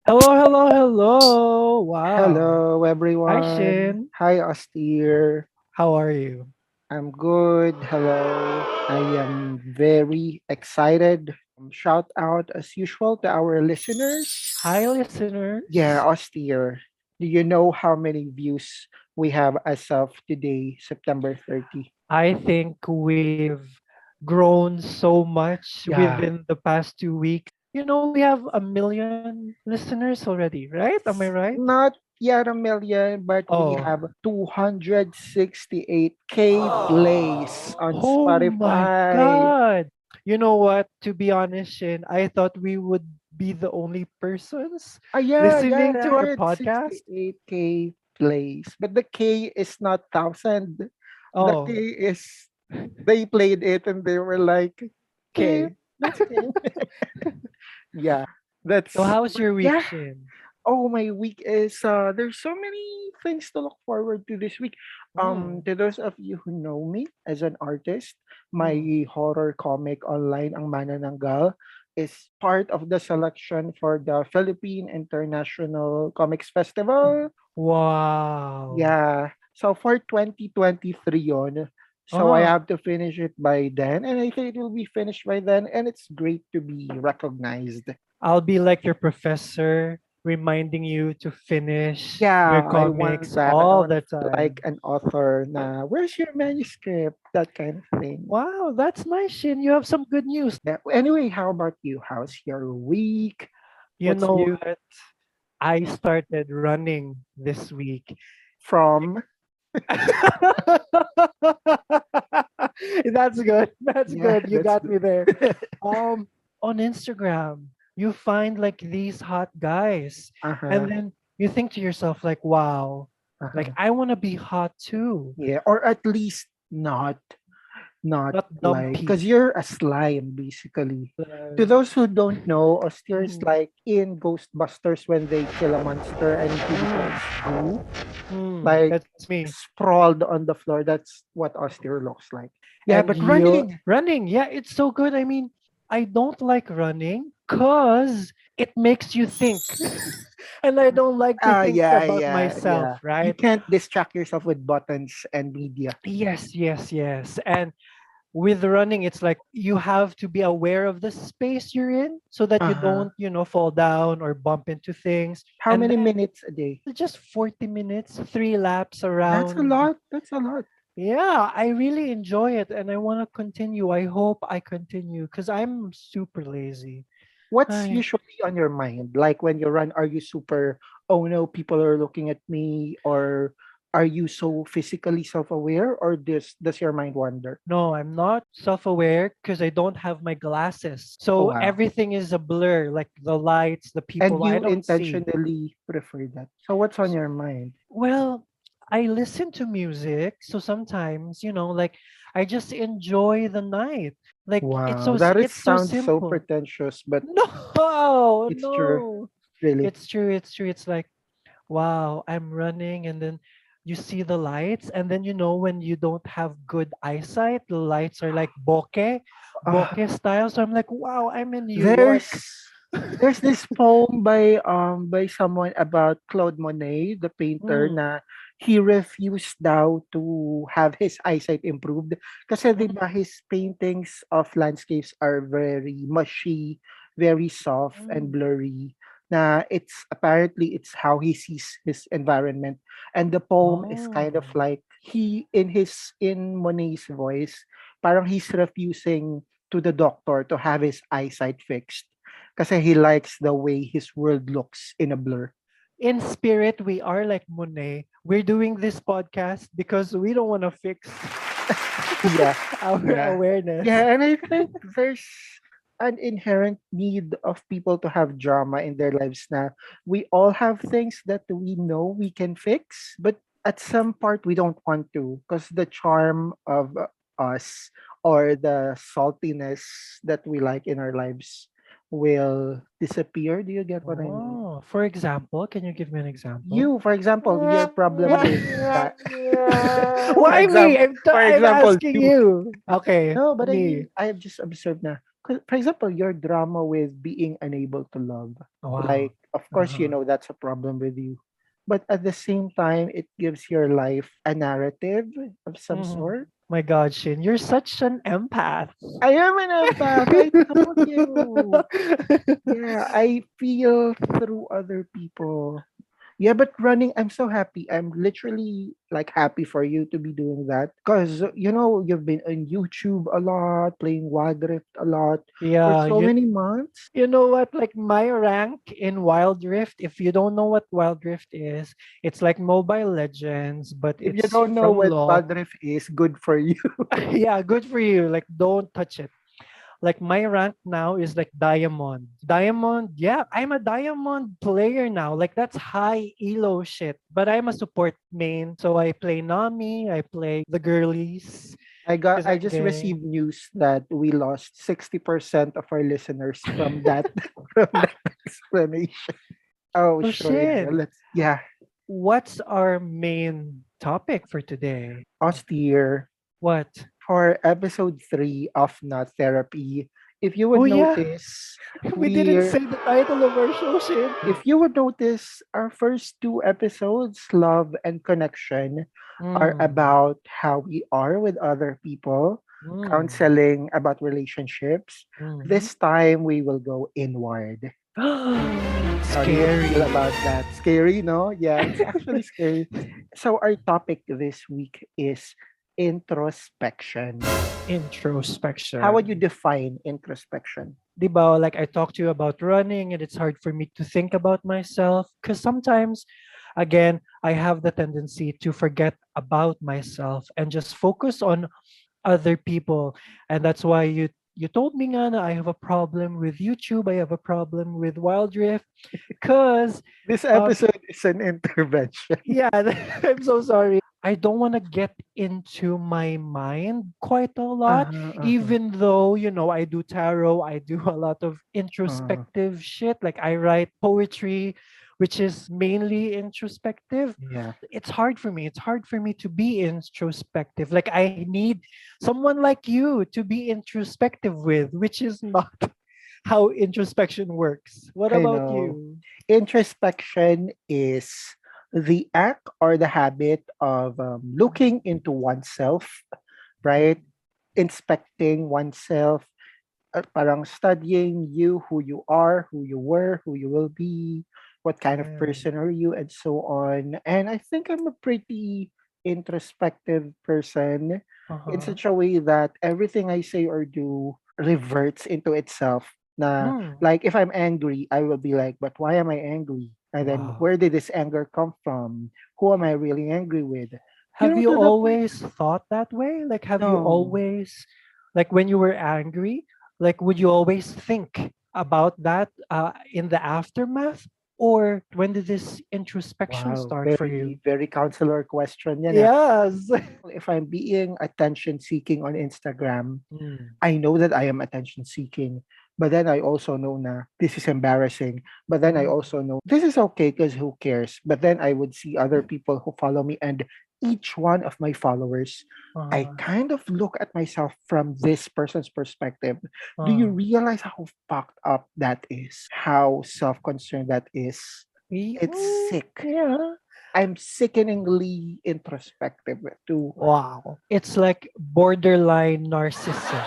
Hello, hello, hello. Wow. Hello, Hi, everyone. Shin. Hi, Austere. How are you? I'm good. Hello. I am very excited. Shout out, as usual, to our listeners. Hi, Yeah, listeners. Austere. Do you know how many views we have as of today, September 30? I think we've grown so much Yeah, within the past 2 weeks. You know, we have 1 million listeners already, right? Am I right? not yet a million, but we Oh, have 268K plays on oh my Spotify. God. You know what? To be honest, Shin, I thought we would be the only persons Yeah, listening to our right. podcast. 68K plays. But the K is not thousand. The K Oh, is they played it and they were like, okay, okay. that's okay. Yeah. So, That's how's but your week, yeah. Shin? Oh, my week is there's so many things to look forward to this week. Mm, To those of you who know me as an artist, my mm. horror comic online, Ang Manananggal, is part of the selection for the Philippine International Comics Festival. Wow. Yeah. So for 2023 yon. So I Uh-huh. have to finish it by then, and I think it will be finished by then, and it's great to be recognized. I'll be like your professor, reminding you to finish your Yeah, I want comics that. I all want to the feel like time. an author na, where's your manuscript? That kind of thing. Wow, that's nice, Shin. You have some good news. Yeah. Anyway, how about you? How's your week? You What's know new what? I started running this week. from? That's good. That's Yeah, good. You that's got me there. good. Um, on Instagram, you find like these hot guys, and Uh-huh. then you think to yourself like, "Wow, like Uh-huh. I want to be hot too, Yeah, or at least not not like dumpy." because you're a slime basically. To Uh, those who don't know, Austere is mm, like in Ghostbusters when they kill a monster and he mm, becomes goo, like that's me. sprawled on the floor. That's what Austere looks like. Yeah, And but you running. running, yeah, it's so good. I mean, I don't like running because it makes you think. And I don't like to think about myself, Yeah. You right? can't distract yourself with buttons and media. Yes, yes, yes. And with running, it's like you have to be aware of the space you're in so that you Uh-huh. don't, fall down or bump into things. How And many then minutes a day? just 40 minutes, 3 laps That's a around. lot. That's a lot. Yeah, I really enjoy it and I want to continue. I hope I continue because I'm super lazy. What's I, usually on your mind? Like when you run, are you super, oh no, people are looking at me? Or are you so physically self-aware? Or does your mind wander? no, I'm not self aware because I don't have my glasses. Oh, So wow. everything is a blur, like the lights, the And people, I you don't see. intentionally prefer that. So what's on your mind? Well, I listen to music, so sometimes, like I just enjoy the night. Like Wow, that is it's so sounds so simple. pretentious, but No, it's true. no. Really. It's true, it's true. It's like, wow, I'm running and then you see the lights and then when you don't have good eyesight, the lights are like Uh, bokeh style. So I'm like, wow, I'm in New there's York. there's this poem by someone about Claude Monet, the painter, Mm, na he refused daw to have his eyesight improved kasi 'di ba mm, his paintings of landscapes are very mushy, very soft and mm. blurry. Na it's how he sees his environment, and the poem is kind of Oh. like in Monet's voice, parang he's refusing to the doctor to have his eyesight fixed kasi he likes the way his world looks in a blur. In spirit, we are like Monet. We're doing this podcast because we don't want to fix Yeah. our Yeah. awareness. Yeah, and I think there's an inherent need of people to have drama in their lives now. We all have things that we know we can fix, but at some part we don't want to because the charm of us or the saltiness that we like in our lives will disappear. Do you get what I mean? Oh, for example, can you give me an example? You, for example, your problem Why with that. for me? example, I'm for I'm example, asking you. you. Okay, No, but I me. mean, I have just observed na. For example, your drama with being unable to love. Wow. Like, of course, Uh-huh. that's a problem with you. But at the same time, it gives your life a narrative of some Mhm. sort. My God, Shin, you're such an empath. I am an empath. I told you. Yeah, I feel through other people. Yeah, but running, I'm so happy. I'm literally like happy for you to be doing that because you've been on YouTube a lot, playing Wild Rift a lot for Yeah, so many months. you know what? Like my rank in Wild Rift, if you don't know what Wild Rift is, it's like Mobile Legends, but If you it's don't know from what LoL. Wild Rift is, good for you. Yeah, good for you. Like don't touch it. Like my rank now is like diamond. Diamond, yeah, I'm a diamond player now. Like that's high elo shit. But I'm a support main, so I play Nami, I play the girlies because I I'm just gay. received news that we lost 60% of our listeners from that from that explanation. Oh, Oh sure. Yeah, shit. yeah. What's our main topic for today? Austere What? for episode 3 of Not Therapy. If you Oh would yeah, notice, we didn't we're say the title of our show, shit. if you would notice, our first two episodes, Love and Connection, are Mm, about how we are with other people, mm, counseling about relationships. mm. This time we will go inward. How do you feel Scary. about that? Scary, no? Yeah, it's actually scary. So our topic this week is introspection. How would you Introspection. define introspection? Di ba, like I talked to you about running and it's hard for me to think about myself because sometimes, again, I have the tendency to forget about myself and just focus on other people. And that's why you told me nga na I have a problem with YouTube, I have a problem with Wild Rift, because This um episode is an intervention. yeah, I'm so sorry. I don't want to get into my mind quite a lot, Uh-huh, uh-huh, even though, I do tarot, I do a lot of uh-huh. introspective shit. Like I write poetry, which is mainly introspective. Yeah, It's hard for me. It's hard for me to be introspective. Like I need someone like you to be introspective with, which is not how introspection works. What I about know. you? Introspection is the act or the habit of looking into oneself, right? Inspecting oneself, parang studying you, who you are, who you were, who you will be, what kind of Yeah. person are you, and so on. And I think I'm a pretty introspective person in Uh-huh. such a way that everything I say or do reverts into itself. Na, Hmm. like if I'm angry, I will be like, but why am I angry? And then Wow. where did this anger come from? Who am I really angry with? Have you To the point. always thought that way? Like, have you No. always, like, when you were angry, like, would you always think about that in the aftermath? Or when did this introspection Wow, start for you? very, very counselor question yan. Yes. If I'm being attention seeking on Instagram, Mm. I know that I am attention seeking. But then I also know na this is embarrassing. But then I Mm. also know this is okay because who cares? But then I would see other people who follow me, and each one of my followers, I Uh, kind of look at myself from this person's perspective. Do you uh, realize how fucked up that is? How self concerned that is? It's sick. yeah. I'm sickeningly introspective too. Wow. It's like borderline narcissism.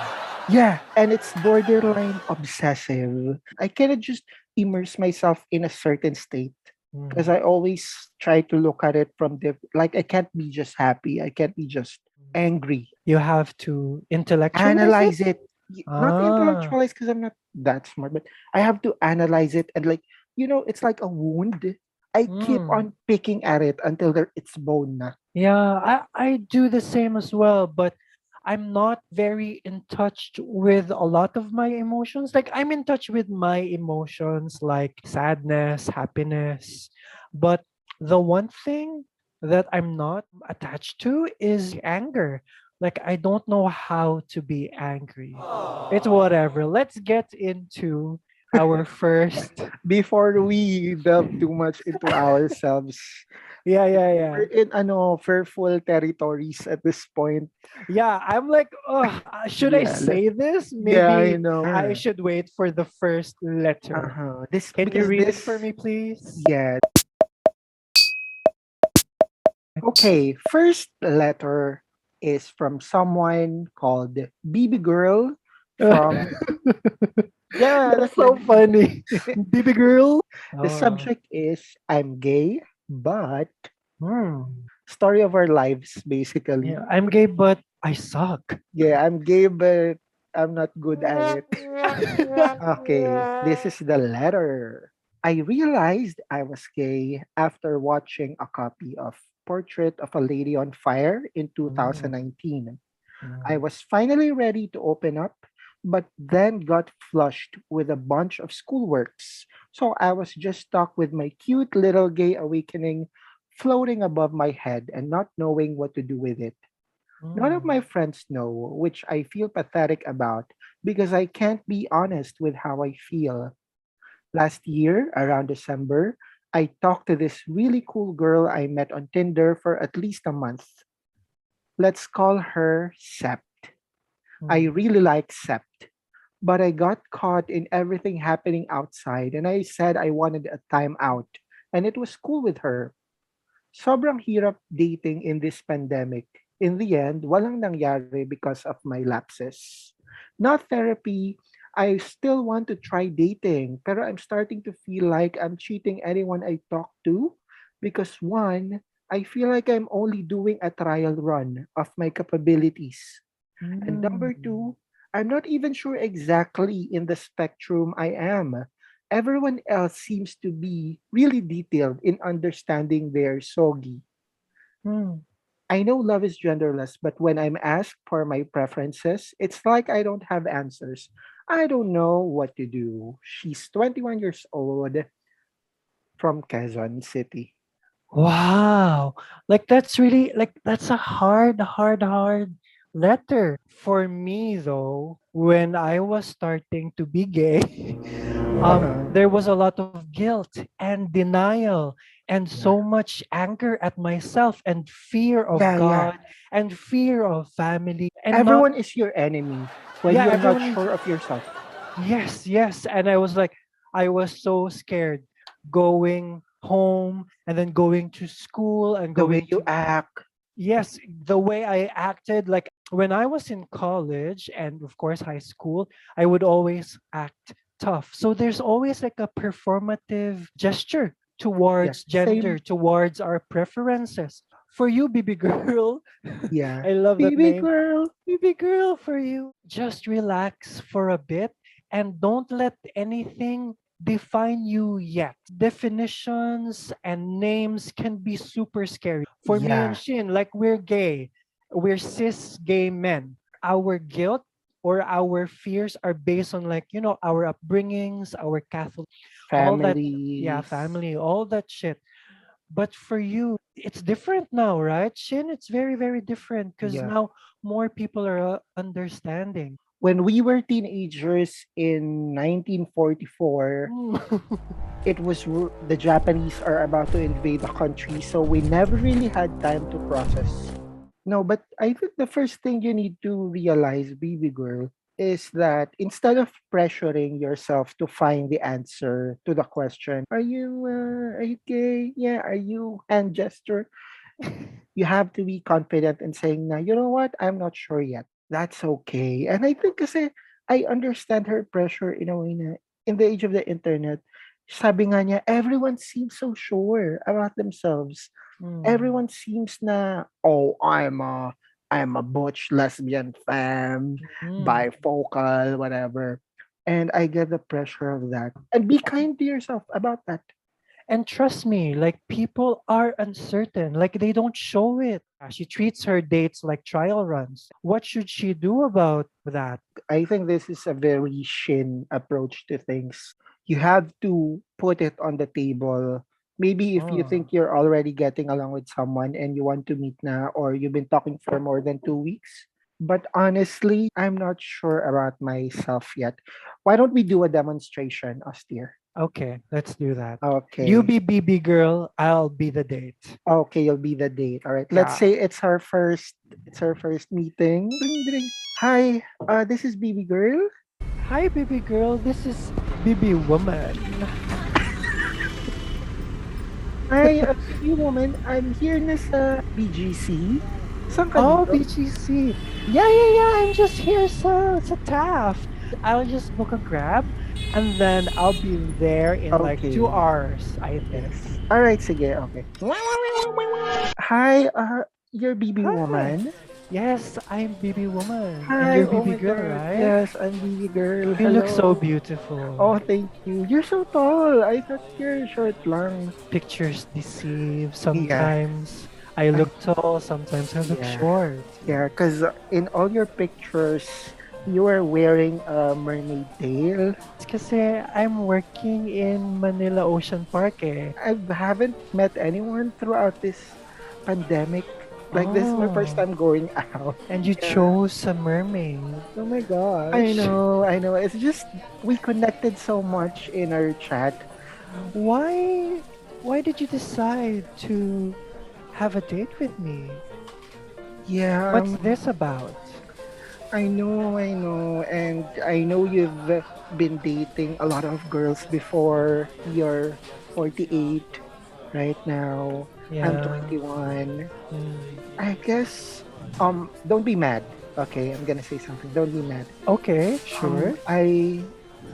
Yeah, and it's borderline obsessive. I cannot just immerse myself in a certain state because Mm. I always try to look at it from the like I can't be just happy. I can't be just angry. You have to intellectualize it? Analyze it. Not Ah. intellectualize because I'm not that smart, but I have to analyze it and like it's like a wound. I keep Mm. on picking at it until it's bone na. Yeah, I do the same as well, but I'm not very in touch with a lot of my emotions. Like I'm in touch with my emotions like sadness, happiness, but the one thing that I'm not attached to is anger. Like I don't know how to be angry. It's whatever. Let's get into our first. Before we delve too much into ourselves, Yeah, yeah, yeah. we're in fearful territories at this point. Yeah, I'm like, oh, should I Yeah, say this? yeah, I Maybe I know. should wait for the first letter. Uh-huh. This Can you because read it this for me, please? yeah. Okay, first letter is from someone called BB Girl from yeah, That's that's so funny. the Baby girl. the Oh. subject is I'm gay, but Hmm. story of our lives basically. Yeah, I'm gay, but I suck. Yeah, I'm gay, but I'm not good at it. Okay, this is the letter. I realized I was gay after watching a copy of Portrait of a Lady on Fire in Mm, 2019. I mm, was finally ready to open up, but then got flushed with a bunch of schoolworks. So I was just stuck with my cute little gay awakening floating above my head and not knowing what to do with it. None of my mm, friends know, which I feel pathetic about because I can't be honest with how I feel. Last year, around December, I talked to this really cool girl I met on Tinder for at least a month. Let's call her Sept. I mm, really like Sept, but I got caught in everything happening outside and I said I wanted a time out, and it was cool with her. Sobrang hirap dating in this pandemic. In the end, walang nangyari because of my lapses. Not therapy. I still want to try dating, pero I'm starting to feel like I'm cheating anyone I talk to because one, I feel like I'm only doing a trial run of my capabilities. And number mm, two, I'm not even sure exactly in the spectrum I am. Everyone else seems to be really detailed in understanding their sogi. mm. I know love is genderless, but when I'm asked for my preferences, it's like I don't have answers. I don't know what to do. She's 21 years old from Quezon City. Wow. Like that's really like that's a hard letter. For me though, when I was starting to be gay, Uh-huh. there was a lot of guilt and denial and Yeah. so much anger at myself and fear of Yeah, yeah. God and fear of family and not Everyone is your enemy when yeah, you're not everyone is sure of yourself. yes, yes. And I was like, I was so scared going home and then going to school and The way going you to, act. yes, the way I acted. Like when I was in college and, of course, high school, I would always act tough. So there's always like a performative gesture Yeah. towards gender, Same. towards our preferences. For you, baby girl, Yeah. I love that Baby name. girl. Baby girl, for you. Just relax for a bit and don't let anything define you yet. Definitions and names can be super scary. For me and Yeah. Shin, like we're gay, we're cis gay men. Our guilt or our fears are based on like, our upbringings, our Catholic, all that, yeah, Families. family, all that shit. But for you, it's different now, right? Shin, it's very, very different because Yeah. now more people are understanding. When we were teenagers in 1944, Mm. the Japanese are about to invade the country, so we never really had time to process. No, but I think the first thing you need to realize, baby girl, is that instead of pressuring yourself to find the answer to the question, are you gay? Yeah, are you hand gesture? You have to be confident in saying, na, you know what? I'm not sure yet. That's okay. And I think kasi I understand her pressure in a way na in the age of the internet, sabi nga niya, everyone seems so sure about themselves. Mm. Everyone seems na, oh, I'm a butch lesbian femme, Mm. bifocal, whatever. And I get the pressure of that. And be kind to yourself about that. And trust me, like people are uncertain, like they don't show it. She treats her dates like trial runs. What should she do about that? I think this is a very shin approach to things. You have to put it on the table. Maybe if you Oh. think you're already getting along with someone and you want to meet na or you've been talking for more than 2 weeks, But honestly, I'm not sure about myself yet. Why don't we do a demonstration, Austin? Okay, let's do that. You Okay. be BB girl, I'll be the date. Okay, you'll be the date. All right. Let's Yeah. say it's our first meeting. Ding, ding. Hi, this is BB girl. Hi, baby girl. This is BB woman. Hi, BB woman. I'm here na sa BGC. Saan ka Oh, dito? BGC. Yeah. I'm just here sa Taft. I'll just book a grab and then I'll be there in like two Okay. hours, I think. Yes. All right, sige. Okay. Hi, you're BB Hi. woman. Yes, I'm BB woman and Hi, you're oh BB my girl, God. right? Yes, I'm BB girl. You look so Hello. beautiful. Oh, thank you. You're so tall. I thought you're short lang. Pictures deceive. Yeah. Sometimes I I, look tall, sometimes I look yeah. short. Yeah, because in all your pictures, you are wearing a mermaid tail. It's kasi I'm working in Manila Ocean Park eh. I haven't met anyone throughout this pandemic. Like, this is my first Oh, time going out. and you Yeah. chose a mermaid. Oh my I gosh. know, I know. It's just we connected so much in our chat. Why why did you decide to have a date with me? Yeah, What's this about? I know, and I know you've been dating a lot of girls before. You're 48 right now. I'm Yeah. 21. Mm. I guess don't be mad. Okay, I'm gonna say something. Don't be mad. Okay, sure. I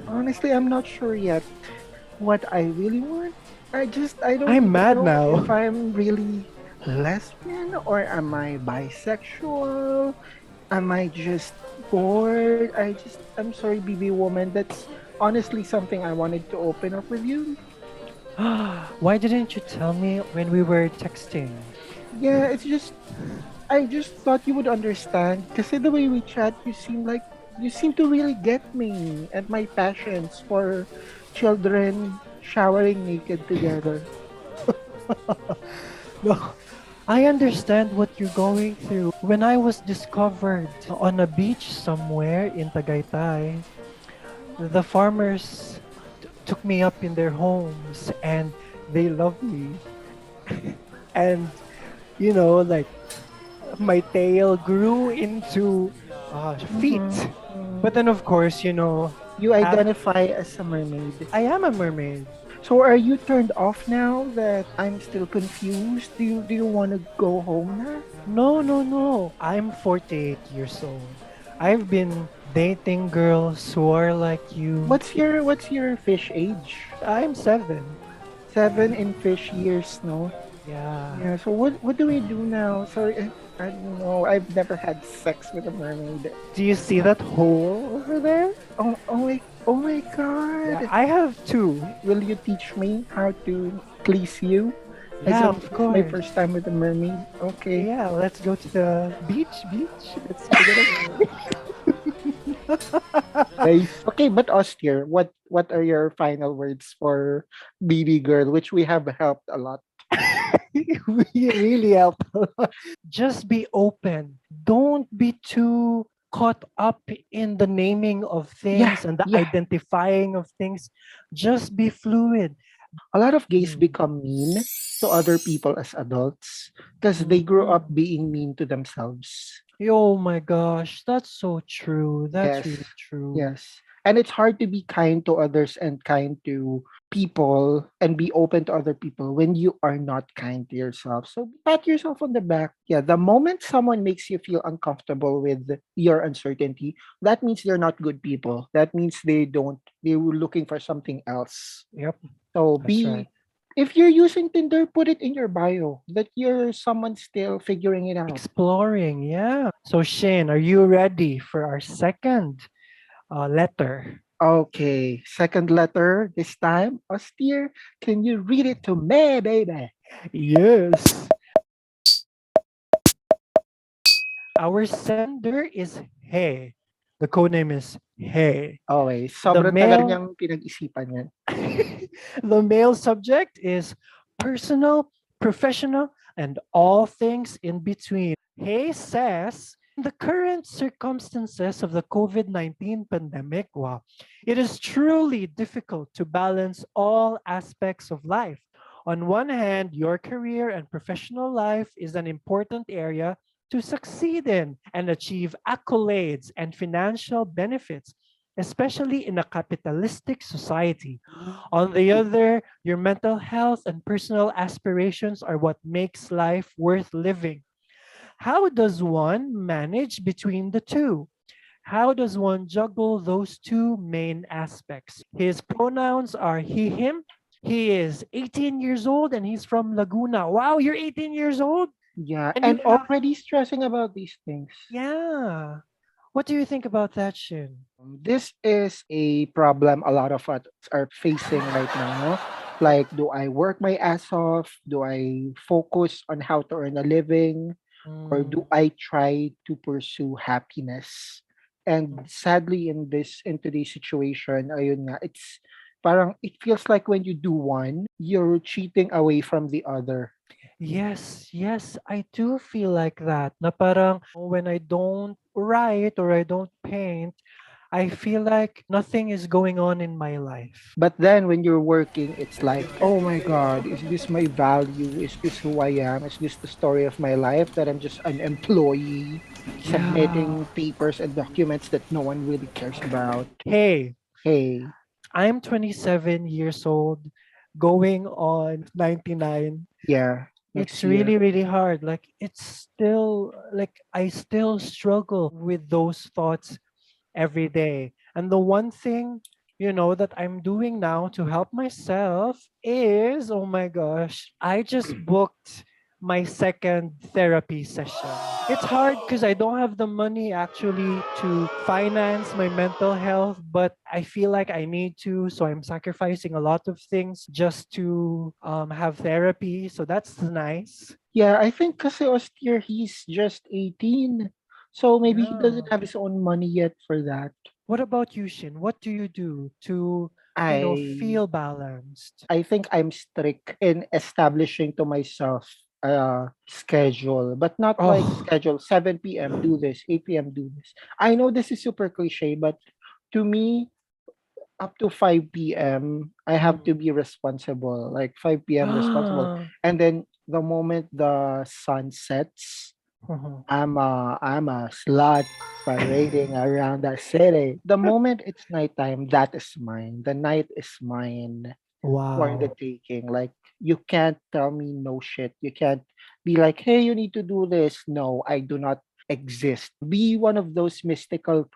honestly I'm not sure yet what I really want. I don't I'm even mad know if now. I'm really lesbian or am I bisexual? Am I just bored? I'm sorry, BB woman. That's honestly something I wanted to open up with you. Why didn't you tell me when we were texting? Yeah, it's just I just thought you would understand because the way we chat, you seem to really get me and my passions for children showering naked together. No, I understand what you're going through. When I was discovered on a beach somewhere in Tagaytay, the farmers took me up in their homes and they loved me. And, like my tail grew into feet. Mm-hmm. But then, of course, You after identify as a mermaid. I am a mermaid. So are you turned off now that I'm still confused? Do you want to go home now? No. I'm 48 years old. I've been dating girls who are like you. What's your fish age? I'm 7. 7 in fish years, no? Yeah. Yeah, so what do we do now? Sorry, I don't know. I've never had sex with a mermaid. Do you see that hole over there? Oh my Yeah, God. I have two. Will you teach me how to please you? As Yeah, in, of it's my course. first time with a mermaid. Okay. Yeah, let's go to the beach. Let's get away. Nice. Okay, but Austin, what are your final words for BB girl, which we have helped a lot? We really help. Just be open. Don't be too caught up in the naming of Yeah, things and the yeah. identifying of things. Just be fluid. A lot of gays Mm. become mean to other people as adults because they grew up Mhm. being mean to themselves. Oh my gosh, that's so true. That's Yes, really true. yes. And it's hard to be kind to others and kind to people and be open to other people when you are not kind to yourself. So pat yourself on the back. Yeah, the moment someone makes you feel uncomfortable with your uncertainty, that means they're not good people. That means they were looking for something else. Yep, So that's right. if you're using Tinder, put it in your bio that you're someone still figuring it out. Exploring, yeah. So Shane, are you ready for our second letter? Okay, second letter this time. Austere, can you read it to me, baby? Yes. Our sender is Hey. The codename is Hey. Okay, The sobrang tagal male niyang pinag-isipan yan. the male subject is personal, professional, and all things in between. Hey says The current circumstances of the COVID 19 pandemic, wow, it is truly difficult to balance all aspects of life. On one hand, your career and professional life is an important area to succeed in and achieve accolades and financial benefits, especially in a capitalistic society. On the other, your mental health and personal aspirations are what makes life worth living. How does one manage between the two? How does one juggle those two main aspects? His pronouns are he, him. He is 18 years old and he's from Laguna. Wow, you're 18 years old Yeah, and you and have, already stressing about these things. yeah. What do you think about that, Shin? This is a problem a lot of us are facing right now. Like, do I work my ass off? Do I focus on how to earn a living? Or Mm, do I try to pursue happiness? And sadly, in today's situation, ayun nga, it's parang it feels like when you do one, you're cheating away from the other. yes, yes, I do feel like that. Na parang when I don't write or I don't paint, I feel like nothing is going on in my life. But then when you're working, it's like, oh my God, is this my value? Is this who I am? Is this the story of my life that I'm just an employee Yeah. submitting papers and documents that no one really cares about? Hey, Hey, I'm 27 years old, going on 99. yeah, It's next year. really, really hard. Like, it's still, like, I still struggle with those thoughts every day. And the one thing, that I'm doing now to help myself is, oh my gosh, I just booked my second therapy session. It's hard because I don't have the money actually to finance my mental health, but I feel like I need to. So I'm sacrificing a lot of things just to have therapy. So that's nice. Yeah, I think kasi austere, he's just 18. So maybe he Yeah. doesn't have his own money yet for that. What about you, Shin? What do you do to, I feel balanced? I think I'm strict in establishing to myself a schedule, but not like Oh, schedule 7 p.m. do this, 8 p.m. do this. I know this is super cliche, but to me, up to 5 p.m. I have to mm. be responsible, like 5 p.m. responsible. Ah, And then the moment the sun sets, mhm. I'm a slut parading around the city. The moment it's nighttime, that is mine. The night is mine for the Wow. taking. Like, you can't tell me no shit. You can't be like, hey, you need to do this. No, I do not exist. Be one of those mythical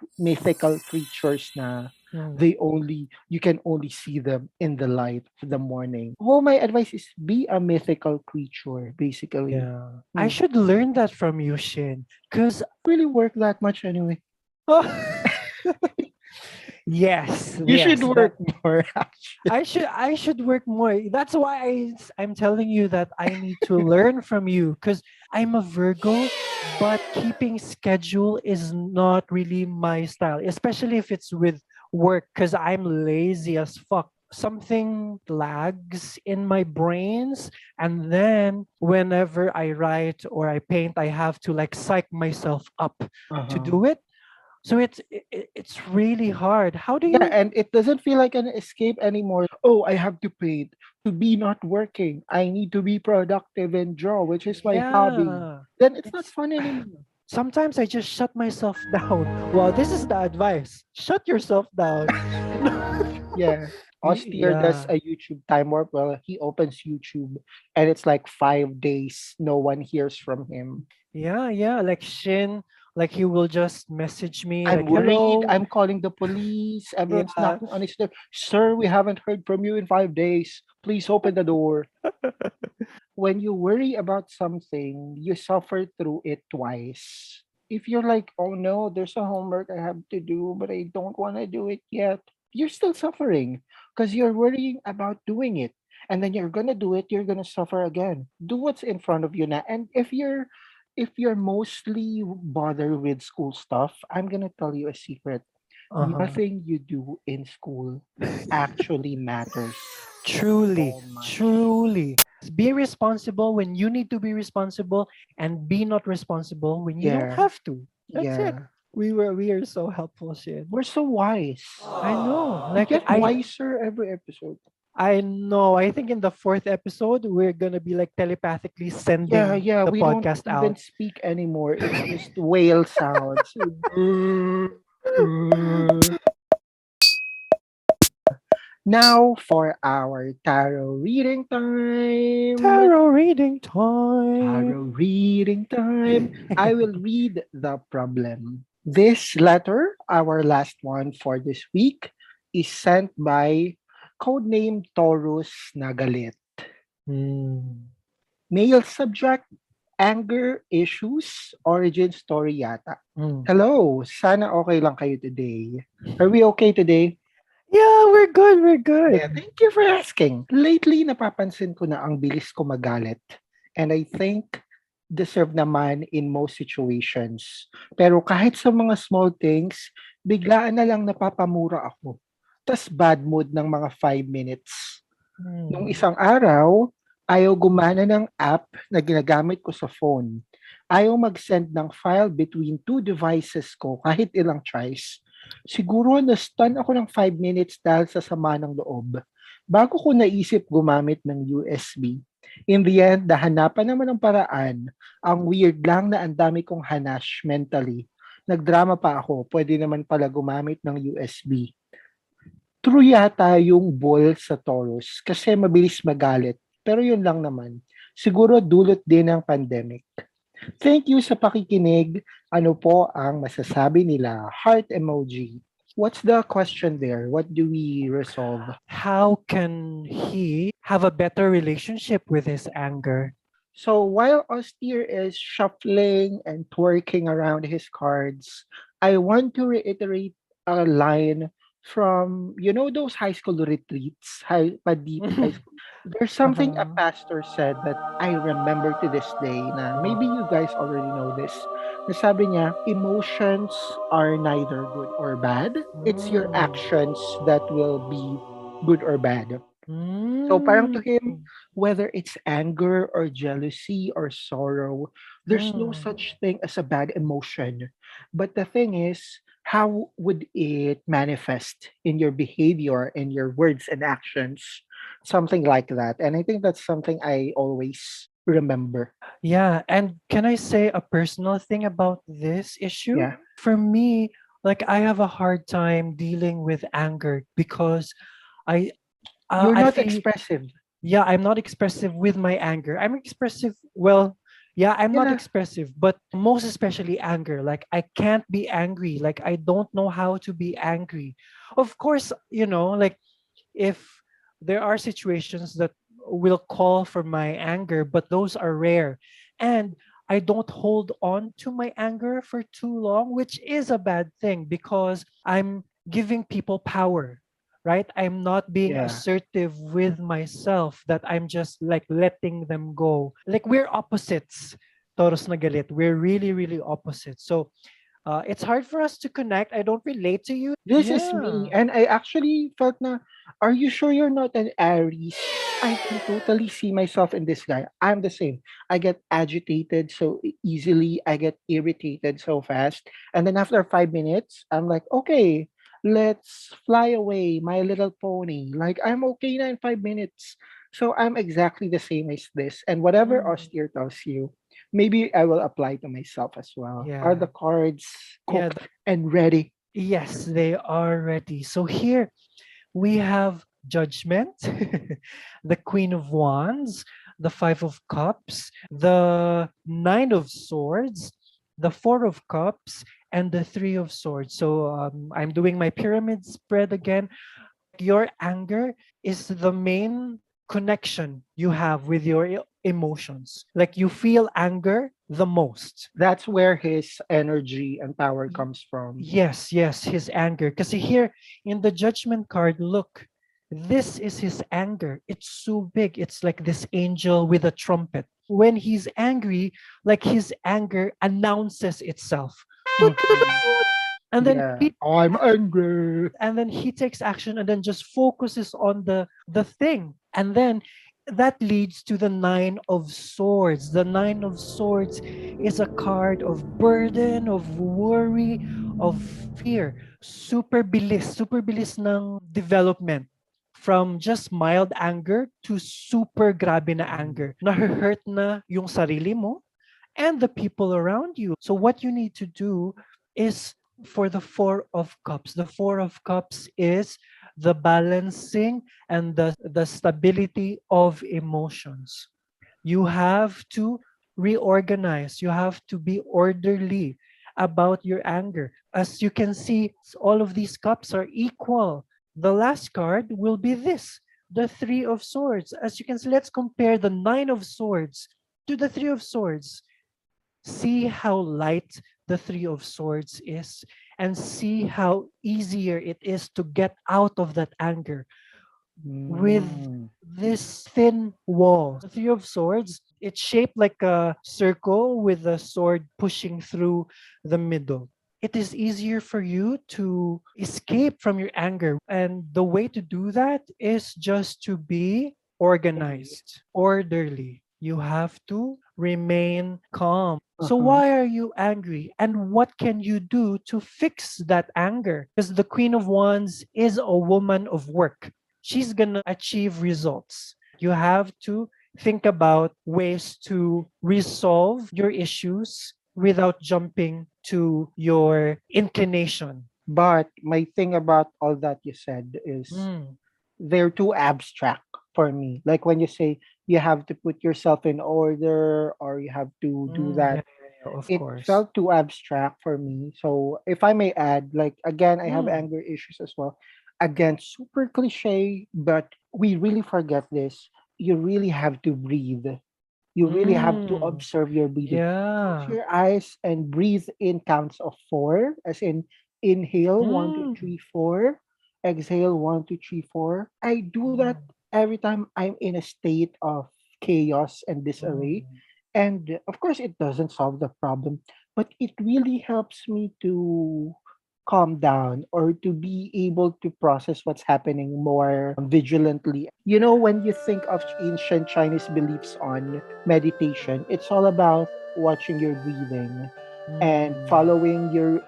creatures na Mm, you can only see them in the light of the morning. Oh, my advice is be a mythical creature, basically. yeah. I Hmm. should learn that from you, Shin. Because, Really work that much anyway. yes, You should yes, that work more, actually. I should work more. That's why I'm telling you that I need to learn from you because I'm a Virgo, but keeping schedule is not really my style, especially if it's with work because I'm lazy as fuck. Something lags in my brains, and then whenever I write or I paint, I have to like psych myself up to Uh-huh. do it. So it's really hard. How do Yeah, you? and it doesn't feel like an escape anymore. Oh, I have to paint to be not working. I need to be productive and draw, which is my hobby. Yeah. Then it's not It's fun anymore. sometimes I just shut myself down. Well, this is the advice. Shut yourself down. Yeah. Austere does Yeah. a YouTube time warp. Well, he opens YouTube and it's like 5 days. No one hears from him. Yeah, yeah. Like Shin, like he will just message me I'm like, worried. hello. I'm calling the police. Everyone's Yeah. knocking on his door. Sir, we haven't heard from you in 5 days. Please open the door. When you worry about something, you suffer through it twice. If you're like, oh no, there's a homework I have to do, but I don't want to do it yet, you're still suffering because you're worrying about doing it. And then you're gonna do it, you're gonna suffer again. Do what's in front of you now. And if you're mostly bothered with school stuff, I'm gonna tell you a secret. Uh-huh. Nothing you do in school actually matters Truly, so much. truly. Be responsible when you need to be responsible and be not responsible when you don't Yeah. have to. That's it. Yeah. We are so helpful, Shin. We're so wise. I know. We Like get wiser every episode. I know. I think in the fourth episode we're gonna be like telepathically Yeah, sending yeah. the We don't podcast even out. speak anymore. It's just whale sounds. Now for our tarot reading time. Tarot reading time. Tarot reading time. I will read the problem. This letter, our last one for this week, is sent by codename Taurus Nagalit. Hmm. Male subject, anger issues, origin story yata. Hmm. Hello, sana okay lang kayo today. Are we okay today? Yeah, we're good. We're Yeah, good. thank you for asking. Lately, napapansin ko na ang bilis ko magalit. And I think deserve naman in most situations. Pero kahit sa mga small things, biglaan na lang napapamura ako. Tas bad mood ng mga 5 minutes. Nung Hmm. isang araw, ayaw gumana ng app na ginagamit ko sa phone. Ayaw mag-send ng file between two devices ko kahit ilang tries. Siguro na-stun ako ng 5 minutes dahil sa sama ng loob. Bago ko naisip gumamit ng USB. In the end, nahanapan naman ng paraan. Ang weird lang na ang dami kong hanash mentally. Nagdrama pa ako, pwede naman pala gumamit ng USB. True yata yung bull sa Taurus kasi mabilis magalit. Pero yun lang naman. Siguro dulot din ng pandemic. Thank you sa pakikinig. Ano po ang masasabi nila? Heart emoji. What's the question there? What do we resolve? How can he have a better relationship with his anger? So while Austere is shuffling and twerking around his cards, I want to reiterate a line from those high school retreats, deep high school. There's something a Uh-huh. pastor said that I remember to this day na maybe you guys already know this. Nasabi niya, emotions are neither good or bad. It's your Mm. actions that will be good or bad. So parang Mm. to him, whether it's anger or jealousy or sorrow, there's no Mm. such thing as a bad emotion. But the thing is, how would it manifest in your behavior, in your words and actions? Something like that. And I think that's something I always remember. Yeah, and can I say a personal thing about this issue? Yeah. For me, like I have a hard time dealing with anger because I You're I not feel expressive. yeah, I'm not expressive with my anger. I'm expressive, well, yeah, I'm not Yeah. expressive, but most especially anger. Like I can't be angry. Like I don't know how to be angry. Of course, like if there are situations that will call for my anger, but those are rare. And I don't hold on to my anger for too long, which is a bad thing because I'm giving people power, right? I'm not being Yeah. assertive with myself, that I'm just like letting them go. Like we're opposites. Toros na galit. We're really, really opposite. So it's hard for us to connect. I don't relate to you. This is me. Yeah. And I actually felt na, are you sure you're not an Aries? I can totally see myself in this guy. I'm the same. I get agitated so easily. I get irritated so fast. And then after 5 minutes, I'm like, okay, let's fly away, my little pony. Like, I'm okay na in 5 minutes. So I'm exactly the same as this. And whatever Mm, Austere tells you, maybe I will apply to myself as well. Are the yeah. cards Yeah. cooked and ready? Yes, they are ready. So here we have Judgment, the Queen of Wands, the Five of Cups, the Nine of Swords, the Four of Cups, and the Three of Swords. So I'm doing my pyramid spread again. Your anger is the main connection you have with your emotions. Like you feel anger the most. That's where his energy and power Y- comes from. Yes, yes, his anger. Because here in the judgment card, look, this is his anger. It's so big. It's like this angel with a trumpet. When he's angry, like his anger announces itself. Toot, toot, toot, Mhm. toot. And then Yeah, I'm angry. he takes action and then just focuses on the thing. And then that leads to the Nine of Swords. The Nine of Swords is a card of burden, of worry, of fear. Super bilis ng development. From just mild anger to super grabe na anger. Na-hurt na yung sarili mo and the people around you. So what you need to do is for the Four of Cups. The Four of Cups is the balancing and the stability of emotions. You have to reorganize. You have to be orderly about your anger. As you can see, all of these cups are equal. The last card will be this, the Three of Swords. As you can see, let's compare the Nine of Swords to the Three of Swords. See how light the Three of Swords is, and see how easier it is to get out of that anger with Mm. this thin wall. The Three of Swords, it's shaped like a circle with a sword pushing through the middle. It is easier for you to escape from your anger. And the way to do that is just to be organized, orderly. You have to remain calm. So, Uh-huh. why are you angry? And what can you do to fix that anger? Because the Queen of Wands is a woman of work. She's gonna achieve results. You have to think about ways to resolve your issues without jumping to your inclination. But my thing about all that you said is Mm, they're too abstract for me. Like when you say you have to put yourself in order or you have to do yeah, that, yeah, of it course. felt too abstract for me. So if I may add, like again, I have Mm, anger issues as well. Again, super cliche, but we really forget this. You really have to breathe. You really have to mm, observe your breathing. Close yeah. your eyes and breathe in counts of four, as in inhale one, two, Mm, three, four, exhale one, two, three, four. I do that mm, every time I'm in a state of chaos and disarray. mm. And of course, it doesn't solve the problem, but it really helps me to calm down or to be able to process what's happening more vigilantly. You know, when you think of ancient Chinese beliefs on meditation, it's all about watching your breathing and Mm. following your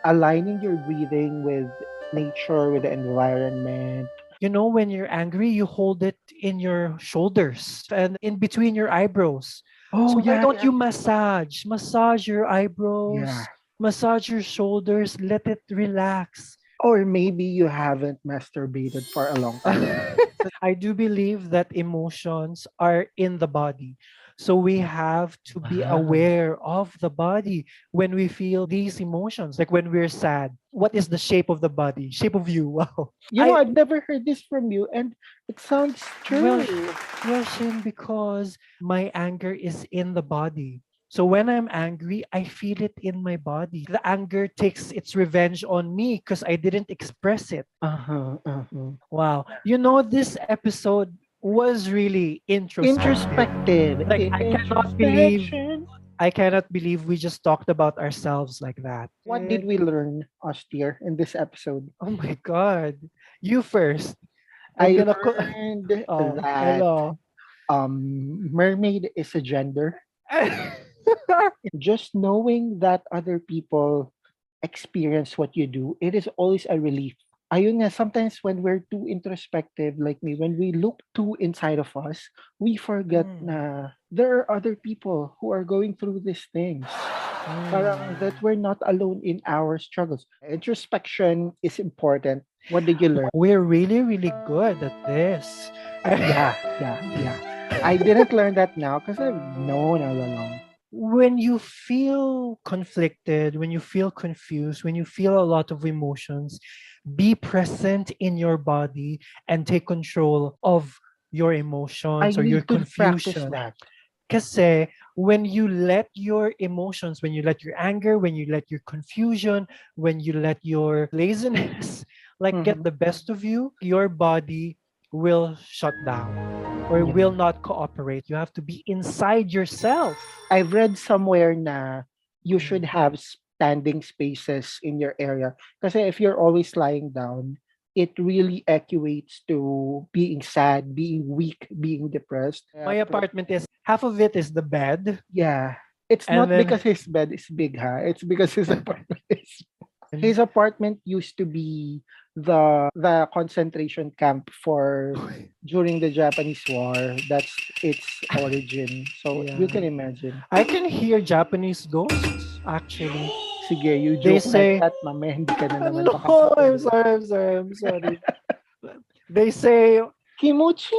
aligning your breathing with nature, with the environment. You know, when you're angry, you hold it in your shoulders and in between your eyebrows. Oh So why yeah, don't yeah, you massage your yeah. eyebrows, massage your shoulders, let it relax. Or maybe you haven't masturbated for a long time. I do believe that emotions are in the body. So we have to be Wow. aware of the body when we feel these emotions. Like when we're sad, what is the shape of the body? Shape of you. Wow. You know, I I've never heard this from you, and it sounds well, true. Shin, because my anger is in the body. So when I'm angry, I feel it in my body. The anger takes its revenge on me because I didn't express it. Uh-huh, uh-huh. Wow. You know, this episode was really introspective. Introspective. Like Introspection. I cannot believe we just talked about ourselves like that. What did we learn, Austin, in this episode? Oh my god. You first. I'm I gonna learned oh, that hello. mermaid is a gender. Just knowing that other people experience what you do, it is always a relief. Ayun nga, sometimes when we're too introspective, like me, when we look too inside of us, we forget Mm, na there are other people who are going through these things. Parang mm. that we're not alone in our struggles. Introspection is important. What did you learn? We're really, really good at this. Yeah, yeah, yeah. I didn't learn that now because I've known all along. When you feel conflicted, when you feel confused, when you feel a lot of emotions, be present in your body and take control of your I emotions or your need to practice confusion. that. Kasi when you let your emotions, when you let your anger, when you let your confusion, when you let your laziness like get Mhm. the best of you, your body will shut down or Yeah. will not cooperate. You have to be inside yourself. I've read somewhere na you should Mm. have standing spaces in your area. Kasi if you're always lying down, it really equates to being sad, being weak, being depressed. My apartment is half of it is the bed, Yeah. It's and not then because his bed is big, huh? It's because his apartment is. His apartment used to be the concentration camp for during the Japanese War. That's its origin. So you yeah, can imagine. I can hear Japanese ghosts actually. Sige, you They joke like say, that, mame. Hindi ka na naman no, I'm makakatuloy. sorry, I'm sorry, I'm sorry. They say, Kimuchi?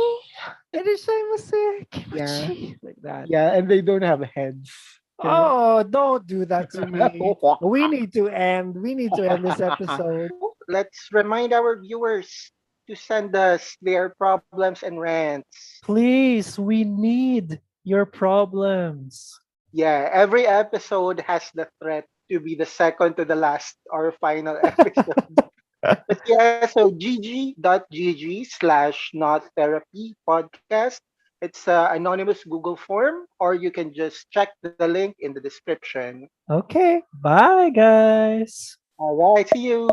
"Irashaimase, Yeah. kimochi," like that. Yeah, and they don't have heads. You know? Oh, don't do that to me. We need to end. We need to end this episode. Let's remind our viewers to send us their problems and rants. Please, we need your problems. Yeah, every episode has the threat to be the second to the last or final episode. But yeah, so gg.gg/nottherapy podcast. It's an anonymous Google form, or you can just check the link in the description. Okay, bye, guys. All right, see you.